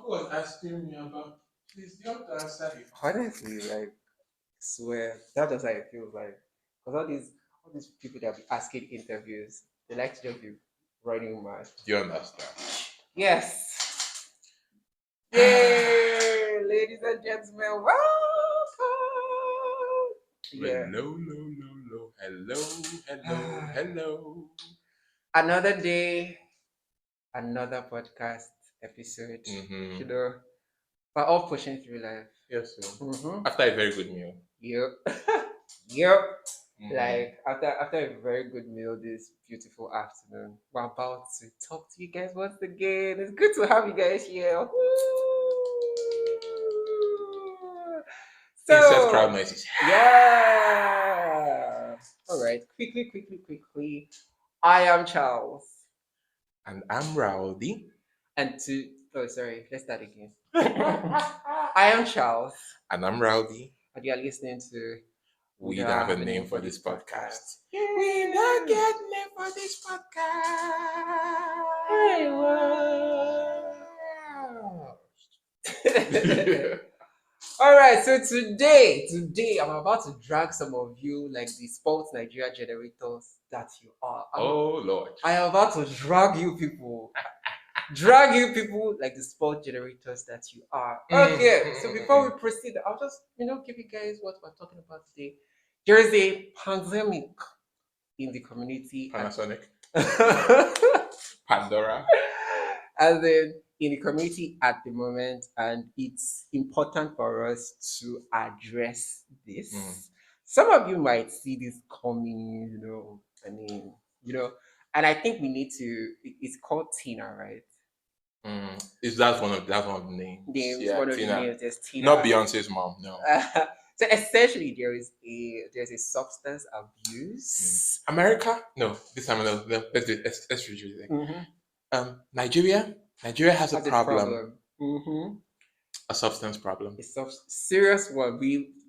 was asking me about? Please, you have to answer it. Honestly, like, swear that just how it feels like. Because all these people that be asking interviews, they like to just be running mad. Do you understand? Yes. Yay, ladies and gentlemen, welcome. Yeah. Hello, hello, hello, hello, hello, hello. Another day, another podcast episode. Mm-hmm. You know, we're all pushing through life. Yes, sir. Mm-hmm. After a very good meal. Yep. Yep. Mm-hmm. Like after a very good meal this beautiful afternoon, we're about to talk to you guys once again. It's good to have you guys here. Woo! Insert crowd So noises. yeah. All right. Quickly. I am Charles. And I'm Rowdy. And to oh sorry, let's start again. I am Charles. And I'm Rowdy. And you are listening to We don't have a name for this podcast. We don't get name for this podcast. All right, so today I'm about to drag some of you like the sports Nigeria generators that you are. Oh Lord. I am about to drag you people like the sport generators that you are. Okay, so before we proceed, I'll just give you guys what we're talking about today. There is a pandemic in the community. Panasonic. Pandora. As in the community at the moment, and it's important for us to address this. Some of you might see this coming, and I think we need to. It's called Tina, right? Is that's one of the names? Yeah, one of Tina. the names. There's Tina. Not Beyonce's mom, no. So essentially, there's a substance abuse. America? No, this time no. Let's do it. Let's reduce it. Nigeria has a problem. A substance problem. A serious one.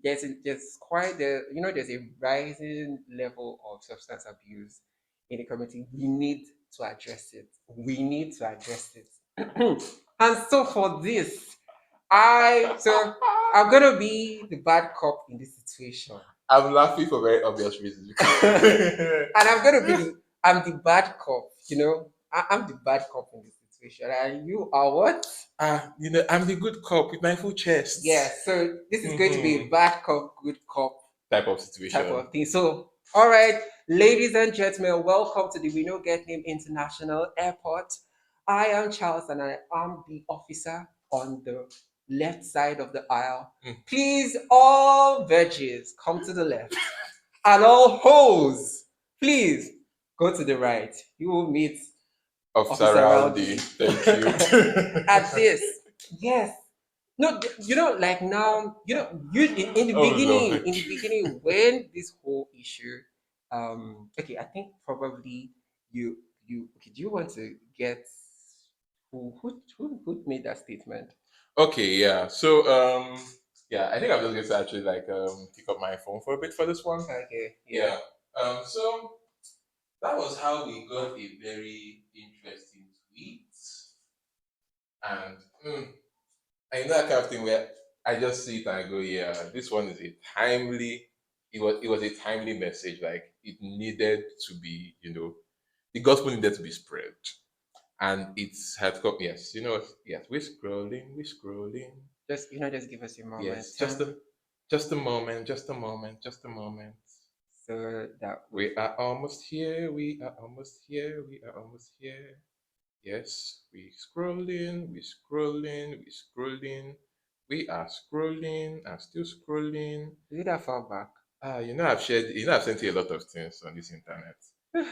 There's quite there's a rising level of substance abuse in the community. We need to address it. And so for this, I'm gonna be the bad cop in this situation. I'm laughing for very obvious reasons. And I'm the bad cop, I'm the bad cop in this situation. And you are what? I'm the good cop with my full chest. Yeah, so this is going to be a bad cop, good cop type of situation. Type of thing. So, all right, ladies and gentlemen, welcome to the We No Get Name International Airport. I am Charles and I am the officer on the left side of the aisle. Please, all virgins, come to the left. And all hoes, please go to the right. You will meet Officer Rowdy. Thank you. At this. Yes. No, like now, you in the beginning, when this whole issue, okay, I think probably okay, do you want to get who made that statement? Okay, yeah. So, yeah, I think I'm just going to actually pick up my phone for a bit for this one. Okay, yeah. So that was how we got a very interesting tweet, and I know that kind of thing where I just see it and I go, yeah, this one is a timely. It was a timely message. Like it needed to be, the gospel needed to be spread, and it had come. Yes, yes. We're scrolling. Just give us a moment. Yes, just a moment. So that we are almost here. We are almost here. Yes, we scrolling. We are scrolling and still scrolling. Is it that far back? I've sent you a lot of things on this internet.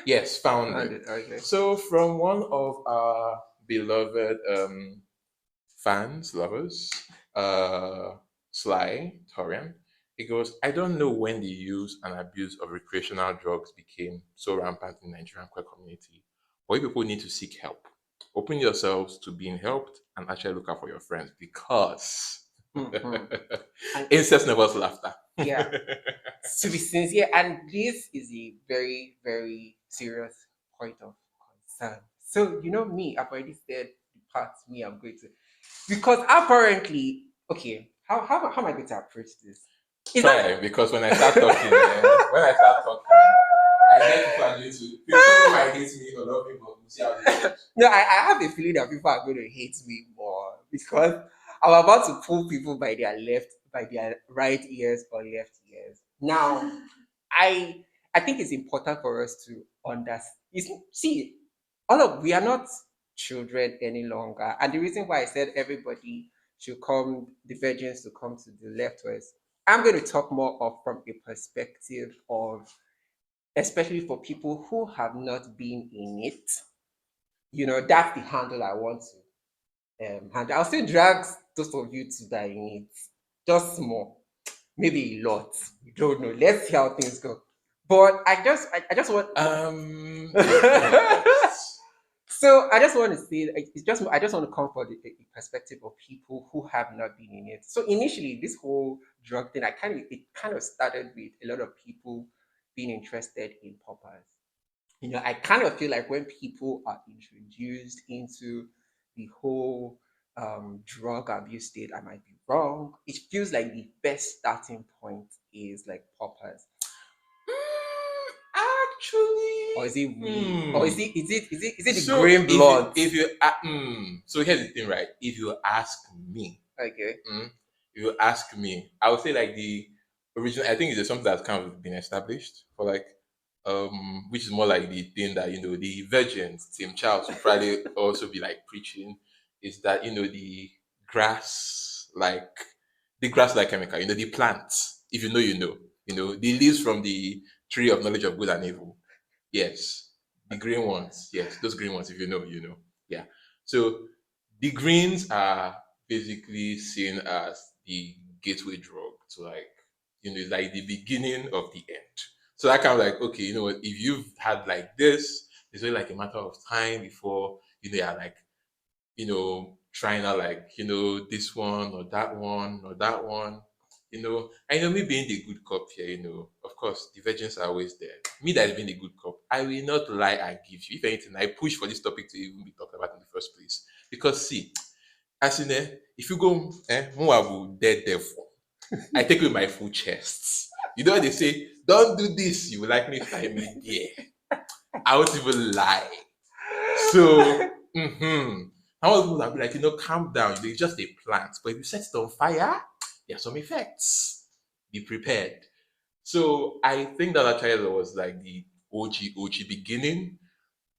Yes, found it. Okay. So from one of our beloved lovers, Sly Torian, it goes, I don't know when the use and abuse of recreational drugs became so rampant in the Nigerian queer community, but you people need to seek help. Open yourselves to being helped and actually look out for your friends because incest never laughter. Yeah. To be sincere, and this is a very, very serious point of concern. So me, I've already said the part I'm going to. Because apparently, okay, how am I going to approach this? It's not. Try because when I start talking, when I start talking, I get people are going to people might hate me or love me, but we'll see how this goes. No, I have a feeling that people are going to hate me more because I'm about to pull people by their right ears or left ears. Now, I think it's important for us to understand. See, all of we are not children any longer, and the reason why I said everybody should come, the virgins to come to the left was I'm going to talk more of from a perspective of, especially for people who have not been in it. That's the handle I want to handle. I'll still drag those of you to that in it, just small, maybe a lot. We don't know. Let's see how things go. But I just want. Yes. So I just want to say, I just want to come from the perspective of people who have not been in it. So initially, this whole drug thing, it kind of started with a lot of people being interested in poppers. I kind of feel like when people are introduced into the whole drug abuse state, I might be wrong. It feels like the best starting point is like poppers, or is Actually, it weed, or is it the so green if bloods? you so here's the thing, right? If you ask me, Okay. mm, if you ask me, I would say like the original. I think it's something that's kind of been established for like which is more like the thing that the virgins, Tim Charles would probably also be like preaching is that grass like the grass like chemical, the plants. If you know, the leaves from the tree of knowledge of good and evil. Yes, the green ones. Yes, those green ones. If you know, you know. Yeah. So the greens are basically seen as the gateway drug to like like the beginning of the end. So I kind of like, okay, what, if you've had like this, it's only like a matter of time before you're like trying out like, this one or that one or that one. I know me being the good cop here, of course, the virgins are always there. Me that is being the good cop, I will not lie and give you. If anything, I push for this topic to even be talked about in the first place. Because see, as in, if you go, Moabu, dead devil, I take with my full chest. You know what they say? Don't do this, you will likely find me there. I won't even lie. So, how most people will be like, calm down. It's just a plant. But if you set it on fire, there are some effects. Be prepared. So I think that actually was like the OG beginning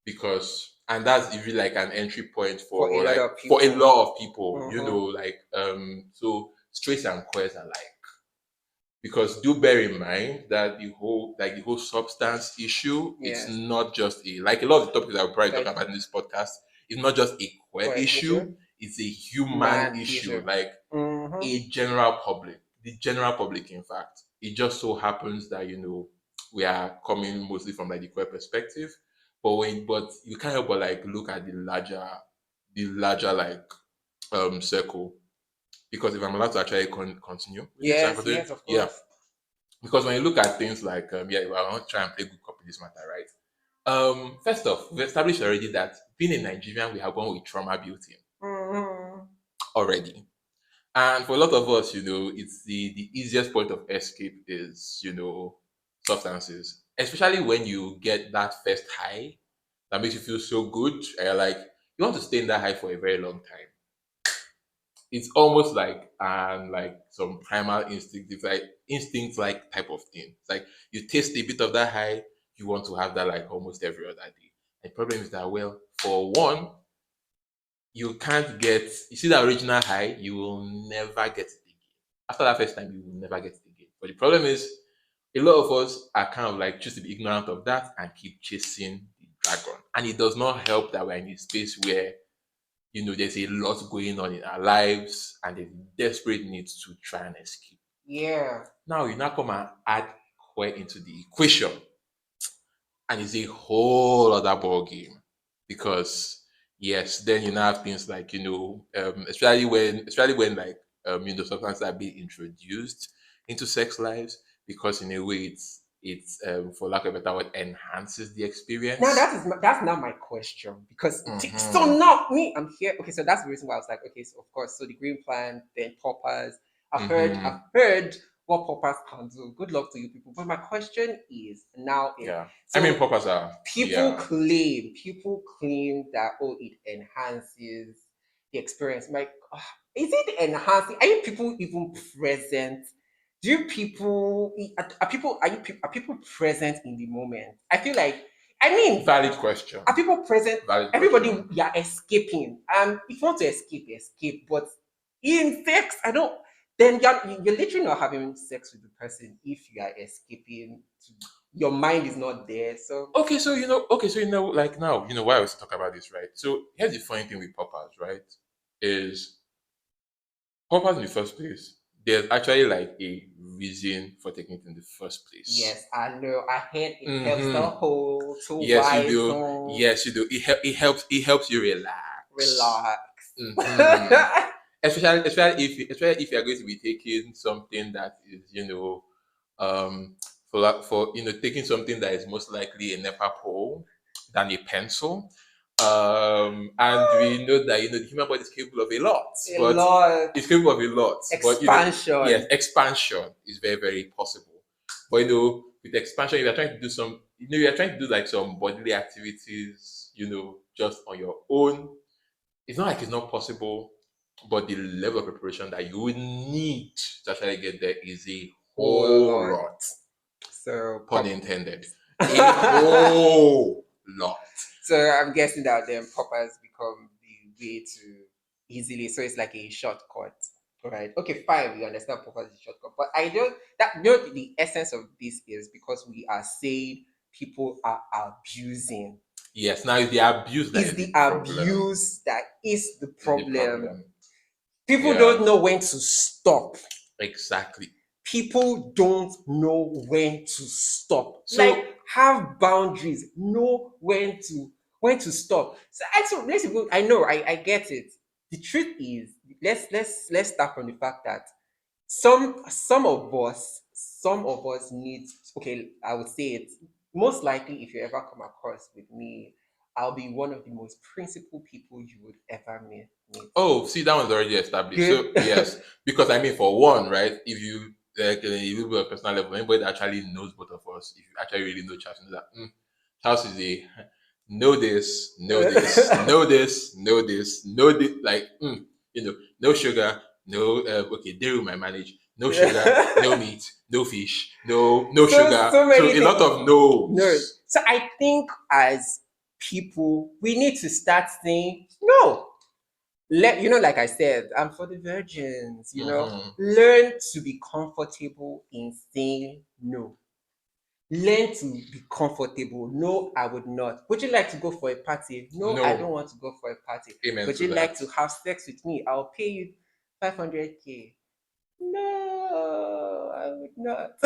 because and that's even like an entry point For a for lot like of for a people. lot of people, Mhm. like so straights and queers are like because do bear in mind that the whole substance issue, it's Yes. not just a lot of the topics that we're probably talking Like about in this podcast, it's not just a queer for issue, issue, it's a human man issue, issue. like Mm-hmm. a general public, the general public, in fact. It just so happens that we are coming mostly from like the queer perspective, but you can't help but like look at the larger like circle. Because if I'm allowed to actually continue with this, Yes, yes, of yeah. course. Because when you look at things like yeah, I want to try and play good cop in this matter, right? First off, we've established already that being a Nigerian, we have gone with trauma built in Mm-hmm. already. And for a lot of us, it's the easiest point of escape is, substances. Especially when you get that first high that makes you feel so good. And you're like, you want to stay in that high for a very long time. It's almost like some primal instinct. It's like instinct like type of thing. It's like you taste a bit of that high, you want to have that like almost every other day. The problem is that well, for one, you can't get you see that original high, you will never get it again. After that first time, you will never get it again. But the problem is a lot of us are kind of like choose to be ignorant of that and keep chasing the dragon. And it does not help that we're in a space where there's a lot going on in our lives and there's desperate need to try and escape. Yeah. Now you now come and add queer into the equation and it's a whole other ball game because yes, then you now have things like especially when like substances are being introduced into sex lives because in a way it's it's for lack of a better word, enhances the Now experience. that's not my question because so Mm-hmm. now me I'm here. Okay, so that's the reason why I was like, okay, so of course, so the green plant, then poppers. I've Mm-hmm. heard what poppers can do. Good luck to you people. But my question is now in Yeah. I mean, so poppers are, yeah. people claim that oh it enhances the experience. I'm like, is it enhancing? Are you people even present? Do you people are people are people present in the moment? I feel like I mean Valid question. are people present? Valid Everybody, question. you are escaping. If you want to escape, escape. But in sex, I don't. Then you're literally not having sex with the person if you are escaping. Your mind is not there. So Like now, why I was talking about this, right? So here's the funny thing with poppers, right? Is poppers in the first place, there's actually like a reason for taking it in the first place. yes, I know. I heard it helps the Mm-hmm. whole to Yes, you wise do. zone Yes, you do. It helps you relax. relax. Mm-hmm. Especially if you're going to be taking something that is, um, for taking something that is most likely a NEPA pole than a pencil. And we know that the human body is capable of a lot, A but lot it's capable of a lot. But yes, expansion. expansion is very, very possible. But with expansion, if you're trying to do you're trying to do like some bodily activities, just on your own. It's not like it's not possible, but the level of preparation that you would need to actually get there is a Whole whole lot. lot. So Pun intended. A whole lot. So I'm guessing that then poppers become the way to easily. So it's like a shortcut, right? Okay, fine. We understand poppers is a shortcut, but I don't. That the essence of this is because we are saying people are abusing. Yes, now it's the abuse that Is is the the problem. abuse that is the Is the problem? problem. People Yeah, don't know when to stop. exactly. People don't know when to stop. Like So have boundaries. Know when to stop. So let's go. I know. I get it. The truth is, let's start from the fact that some of us need. Okay, I would say it. Most likely, if you ever come across with me, I'll be one of the most principled people you would ever meet. Oh, see, that one's already established. So Good. yes, because I mean, for one, right? If you like a little bit of personal level, anybody that actually knows both of us, if you actually really know Charles, you know that Charles is a know this, know this, know this, know this, know this, like no sugar, no okay, dairy might manage, no sugar, no meat, no fish, no so sugar. so So many a lot things. of No. no's. So I think as people, we need to start saying no. Like I said, I'm for the virgins. Hmm. Learn to be comfortable in saying no. Learn to be comfortable. No, I would not. Would you like to go for a party? No, I don't No, want to go for a party. amen Would to you like that. to have sex with me? I'll pay you 500K. No, I would not.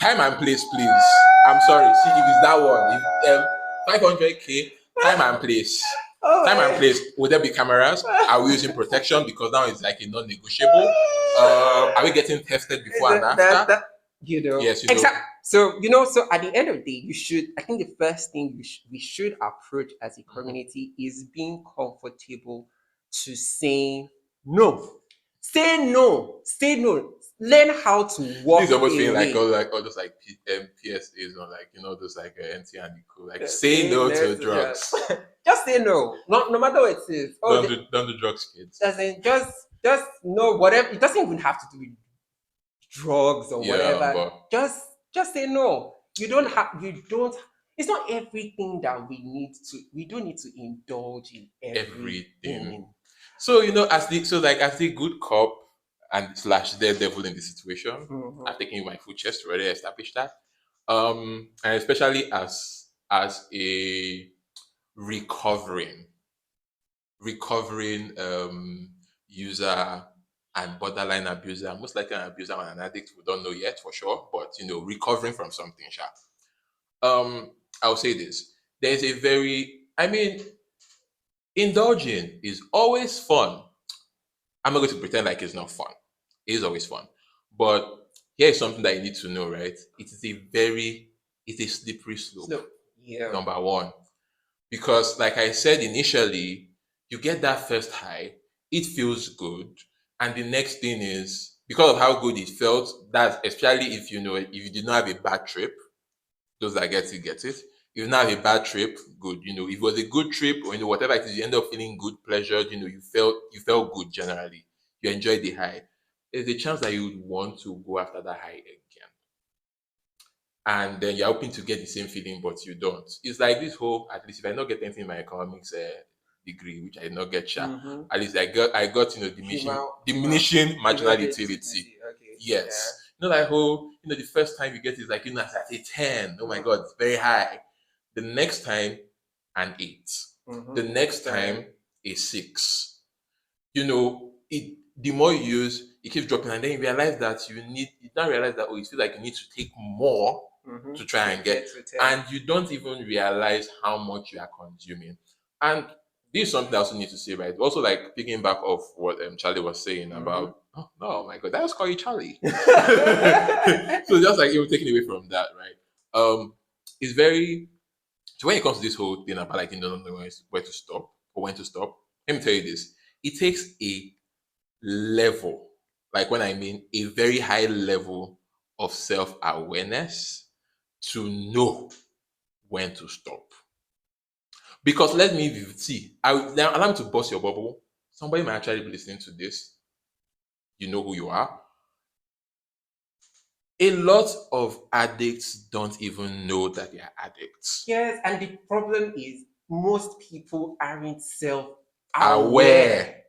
Time and place, please. I'm sorry. See, if it's that one, if 500K, time and place. Oh Time and my. place. Will there be cameras? Are we using protection? Because now it's like a non-negotiable. Are we getting tested before and that, after? that you know Yes, exactly. So at the end of the day, I think the first thing we should approach as a Mhm. community is being comfortable to saying no. Say no. Learn how to This is walk almost feeling like away. all those like PSAs or like those like NT and co. Like say Say no no to to drugs. drugs. Just say no. No matter what it is. Don't do drugs, kids. Doesn't just know whatever. It doesn't even have to do with drugs or Yeah, whatever. but Just say no. You don't it's not everything that we don't need to indulge in everything. everything. So as the good cop and slash daredevil in the situation, Mhm. I've taken my full chest to already establish that. And especially as a recovering user and borderline abuser, most likely an abuser and an addict, we don't know yet for sure, but recovering from something, sharp. I'll say this. There's a very I mean, indulging is always fun. I'm not going to pretend like it's not fun. It is always fun. But Here is something that you need to know, right? It's a slippery slope. So yeah. Number one, because like I said initially, you get that first high, it feels good, and the next thing is because of how good it felt. That's especially if if you did not have a bad trip. Those that get it get it. If you not have a bad trip, good. If it was a good trip or whatever it is, you end up feeling good, pleasured. You felt good generally. You enjoyed the high. There's a chance that you would want to go after that high again, and then you're hoping to get the same feeling, but you don't. It's like this whole, at least if I not get anything in my economics degree, which I did not get, Mm-hmm. at least I got diminishing marginal utility. Okay. Yeah. Yes, like whole, the first time you get it is like as at a 10. Oh my Mm-hmm. god, it's very high. The next time, an 8. Mm-hmm. The next time, a 6. It the more you use, it keeps dropping, and then you realize that you now realize that you feel like you need to take more Mm-hmm. to try and get, to 10. and you don't even realize how much you are consuming. And this is something I also need to say, right? Also, like picking back off what Charlie was saying about. Oh no, my God, that was call you Charlie. So just like you taking away from that, right? It's very so when it comes to this whole thing about like you don't know where to stop or when to stop. Let me tell you this: it takes a level, like when I mean a very high level of self awareness to know when to stop. Because let me see, now allow me to bust your bubble. Somebody might actually be listening to this. You know who you are. A lot of addicts don't even know that they are addicts. Yes, and the problem is most people aren't self-aware. Aware.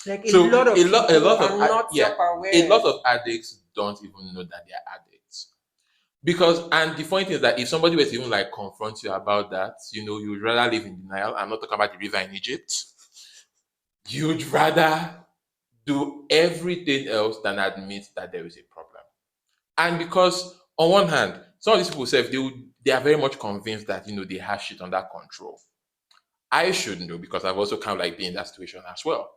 Like So a lot of people a lot are of not yeah, self-aware. a lot of addicts don't even know that they are addicts. Because and the funny thing is that if somebody were to even like confront you about that, you'd rather live in denial. I'm not talking about the river in Egypt. You'd rather do everything else than admit that there is a problem. And because on one hand, some of these people say they are very much convinced that they have shit under control. I should know because I've also kind of like been in that situation as well.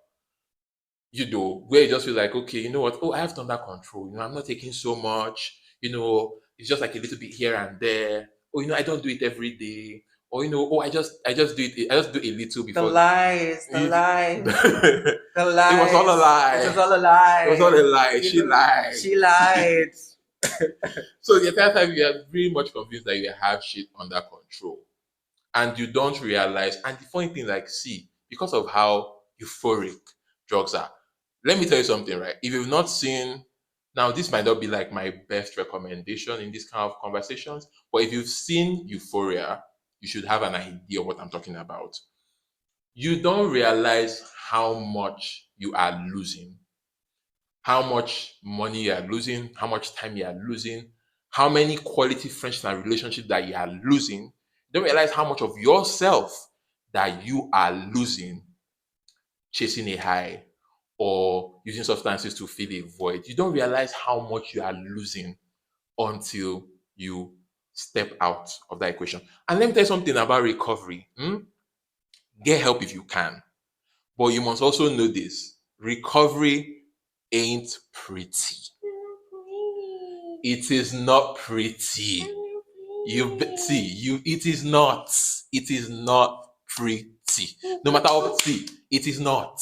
Where you just feel like, okay, you know what? Oh, I have it under control. I'm not taking so much. It's just like a little bit here and there. Or I don't do it every day. Or oh, I just do it. I just do a little The before. lies, the lies, It the lies. was all a lie. It was all a lie. It was all a lie. She lied. She lied. So the entire time you are very much convinced that you have shit under control, and you don't realize. And the funny thing, like, see, because of how euphoric drugs are, let me tell you something, right? If you've not seen, now this might not be like my best recommendation in this kind of conversations, but if you've seen Euphoria, you should have an idea of what I'm talking about. You don't realize how much you are losing, how much money you are losing, how much time you are losing, how many quality friendships and relationships that you are losing. You don't realize how much of yourself that you are losing chasing a high or using substances to fill a void. You don't realize how much you are losing until you step out of that equation. And let me tell you something about recovery. Get help if you can. But you must also know this: recovery ain't pretty. It is not pretty. It is not. It is not pretty. No matter how see, it is not.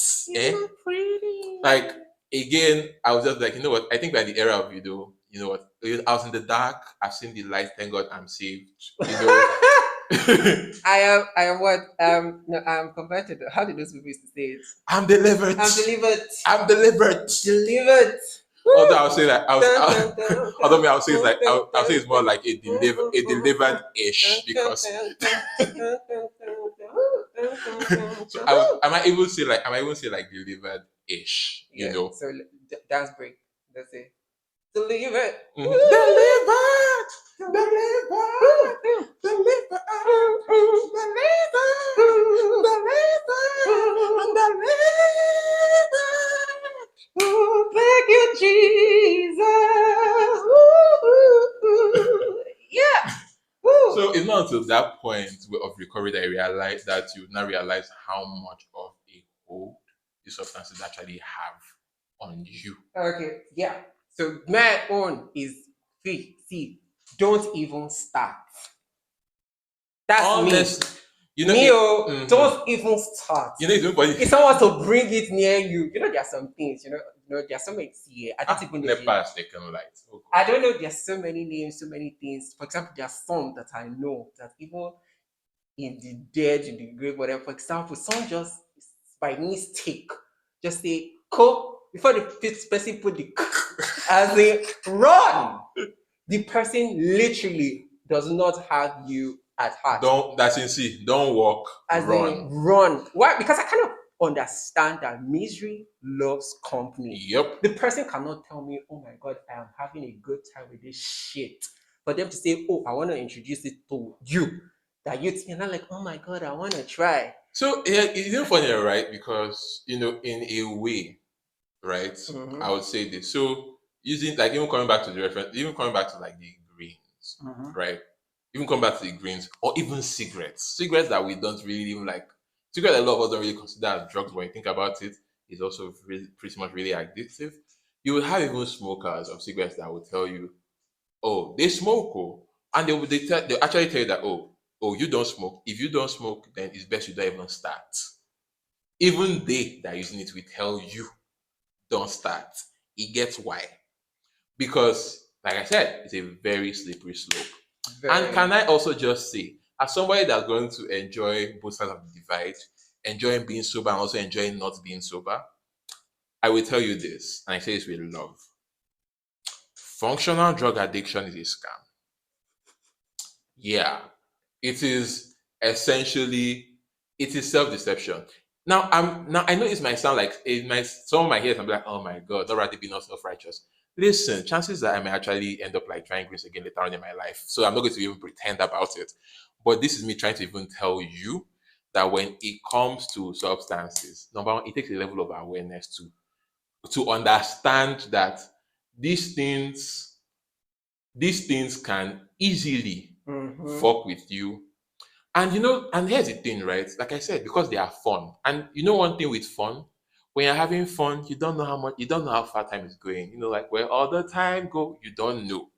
Like again, I was just like, you know what? I think by the era of you know what? I was in the dark. I've seen the light. Thank God, I'm saved. I am what? No, I'm converted. How did those people used to say it? I'm delivered. I'm delivered. I'm delivered. Delivered. Although I'll say that although me I'll say it's like I'll say it's more like a delivered ish because so I might even say like delivered ish, So dance break. That's it. Delivered. Delivered, delivered, delivered, delivered. Oh, thank you, Jesus. Yeah. So it's not until that point of recovery that you now realize how much of a hold the substances actually have on you. Okay. Yeah. So my own is free. See, don't even start. That's me. Honestly, you know Me, it. oh, don't even start. You know it's funny. If someone wants to bring it near you, there are some things, there are so many. See, I don't even know. Nepa has taken light. Oh I God. don't know. There's so many names, so many things. For example, there are some that I know that even in the dead, in the grave, whatever. For example, someone just by mistake just say "co" before the fifth person put the as they run. The person literally does not have you at heart. Don't that's in see. Don't walk, As in run. run. Why? Because I kind of understand that misery loves company. Yep. The person cannot tell me, oh my god, I am having a good time with this shit. For them to say, oh, I want to introduce it to you. That you think, and I'm like, oh my god, I want to try. So yeah, it's even funnier, right? Because in a way, right? Mm-hmm. I would say this. So using like even coming back to the reference, even coming back to like the greens, Mm-hmm. right? Even come back to the greens, or even cigarettes. Cigarettes that we don't really even like. Cigarettes that a lot of us don't really consider as drugs, when you think about it, is also really, pretty much really addictive. You will have even smokers of cigarettes that will tell you, oh, they smoke, oh, and they actually tell you that, oh, you don't smoke. If you don't smoke, then it's best you don't even start. Even they that are using it will tell you don't start. It gets why. Because, like I said, it's a very slippery slope. And Very. can I also just say, as somebody that's going to enjoy both sides of the divide, enjoying being sober and also enjoying not being sober, I will tell you this, and I say this with love. Functional drug addiction is a scam. Yeah, it is essentially it is self-deception. Now I know this might sound like it might someone might hear it and be like, oh my god, I'd rather be not self-righteous. Listen, chances that I may actually end up like trying greens again later on in my life. So I'm not going to even pretend about it. But this is me trying to even tell you that when it comes to substances, number one, it takes a level of awareness to understand that these things these things can easily Mm-hmm. fuck with you. And and here's the thing, right? Like I said, because they are fun. And one thing with fun, when you're having fun, you don't know how far time is going. Like where all the time go, you don't know.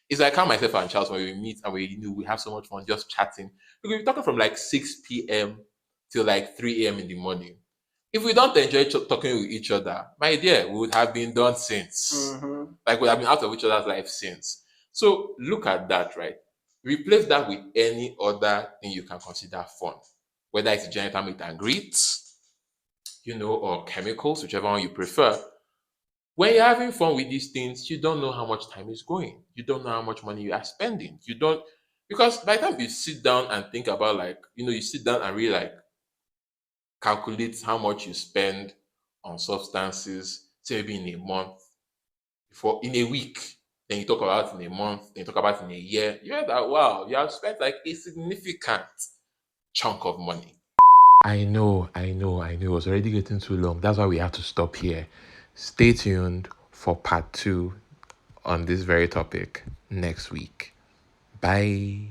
It's like how myself and Charles, when we meet and we have so much fun just chatting. We could be talking from like 6 p.m. till like 3 a.m. in the morning. If we don't enjoy talking with each other, my dear, we would have been done since. Mm-hmm. Like we have been out of each other's life since. So look at that, right? Replace that with any other thing you can consider fun, whether it's genital meet and greets, or chemicals, whichever one you prefer. When you're having fun with these things, you don't know how much time is going. You don't know how much money you are spending. You don't because by the time you sit down and think about like, you sit down and really like calculate how much you spend on substances, say maybe in a month, for in a week, then you talk about it in a month, then you talk about it in a year, you're that wow, you have spent like a significant chunk of money. I know. It was already getting too long. That's why we have to stop here. Stay tuned for part 2 on this very topic next week. Bye.